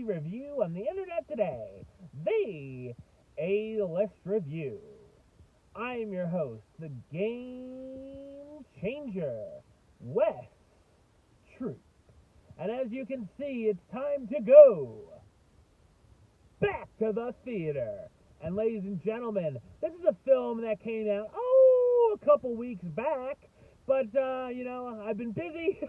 review on the internet today, the A-List Review. I'm your host, the Game Changer, Wes Troop. And as you can see, it's time to go back to the theater. And ladies and gentlemen, this is a film that came out, a couple weeks back. But, I've been busy,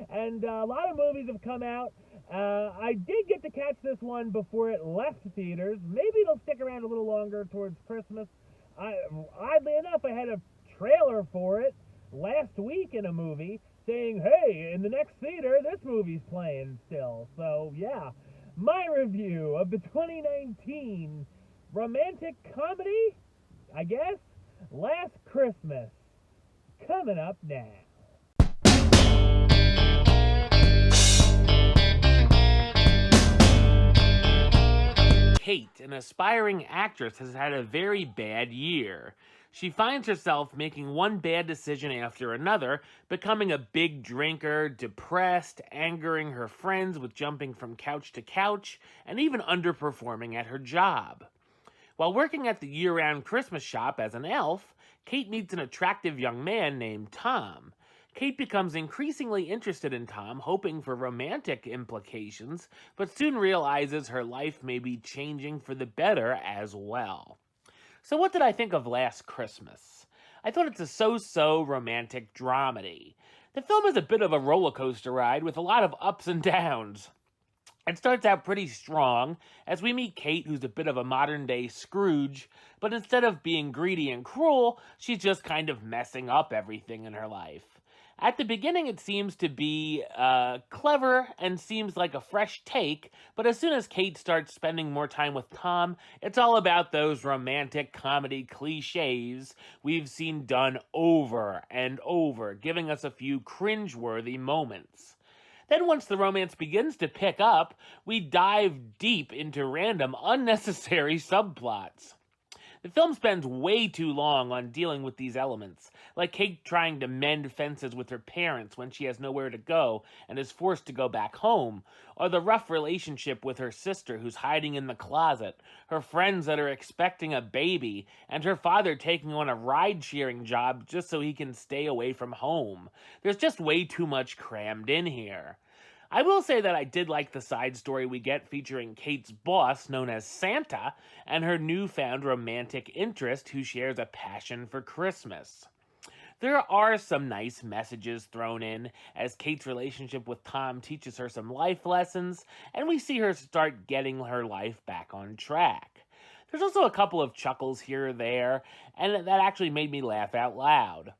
and a lot of movies have come out. I did get to catch this one before it left theaters. Maybe it'll stick around a little longer towards Christmas. Oddly enough, I had a trailer for it last week in a movie saying, hey, in the next theater, this movie's playing still. So, yeah, my review of the 2019 romantic comedy, I guess, Last Christmas. Coming up now. Kate, an aspiring actress, has had a very bad year. She finds herself making one bad decision after another, becoming a big drinker, depressed, angering her friends with jumping from couch to couch, and even underperforming at her job. While working at the year-round Christmas shop as an elf, Kate meets an attractive young man named Tom. Kate becomes increasingly interested in Tom, hoping for romantic implications, but soon realizes her life may be changing for the better as well. So what did I think of Last Christmas? I thought it's a so-so romantic dramedy. The film is a bit of a roller coaster ride with a lot of ups and downs. It starts out pretty strong as we meet Kate, who's a bit of a modern-day Scrooge, but instead of being greedy and cruel, she's just kind of messing up everything in her life. At the beginning, it seems to be clever and seems like a fresh take, but as soon as Kate starts spending more time with Tom, it's all about those romantic comedy cliches we've seen done over and over, giving us a few cringe-worthy moments. Then once the romance begins to pick up, we dive deep into random, unnecessary subplots. The film spends way too long on dealing with these elements, like Kate trying to mend fences with her parents when she has nowhere to go and is forced to go back home, or the rough relationship with her sister who's hiding in the closet, her friends that are expecting a baby, and her father taking on a ride-sharing job just so he can stay away from home. There's just way too much crammed in here. I will say that I did like the side story we get featuring Kate's boss, known as Santa, and her newfound romantic interest who shares a passion for Christmas. There are some nice messages thrown in as Kate's relationship with Tom teaches her some life lessons, and we see her start getting her life back on track. There's also a couple of chuckles here or there, and that actually made me laugh out loud.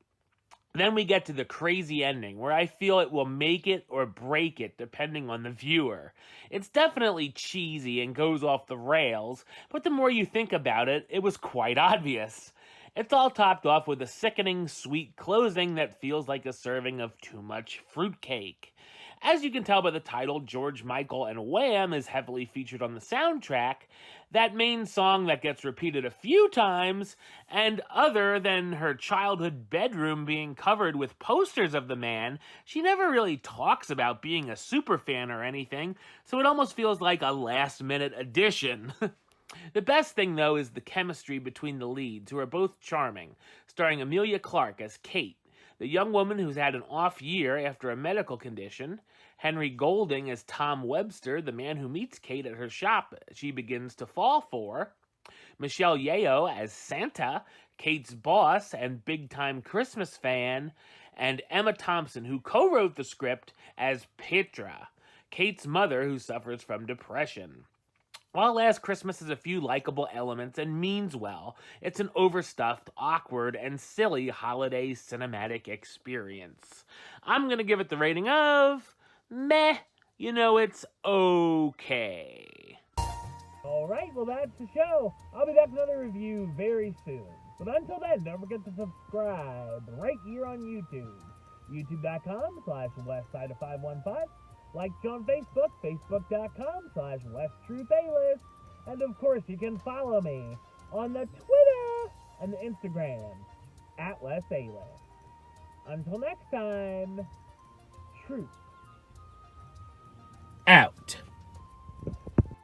Then we get to the crazy ending, where I feel it will make it or break it depending on the viewer. It's definitely cheesy and goes off the rails, but the more you think about it, it was quite obvious. It's all topped off with a sickening sweet closing that feels like a serving of too much fruitcake. As you can tell by the title, George Michael and Wham is heavily featured on the soundtrack, that main song that gets repeated a few times, and other than her childhood bedroom being covered with posters of the man, she never really talks about being a superfan or anything, so it almost feels like a last-minute addition. The best thing, though, is the chemistry between the leads, who are both charming, starring Emilia Clarke as Kate, the young woman who's had an off year after a medical condition, Henry Golding as Tom Webster, the man who meets Kate at her shop she begins to fall for, Michelle Yeoh as Santa, Kate's boss and big-time Christmas fan, and Emma Thompson, who co-wrote the script as Petra, Kate's mother who suffers from depression. While Last Christmas has a few likable elements and means well, it's an overstuffed, awkward, and silly holiday cinematic experience. I'm going to give it the rating of meh. It's okay. Alright, well that's the show. I'll be back with another review very soon. But until then, don't forget to subscribe right here on YouTube. youtube.com/westside515. Like you on Facebook, facebook.com/WesTruthAlist. And of course, you can follow me on the Twitter and the Instagram @WesAlist. Until next time, truth.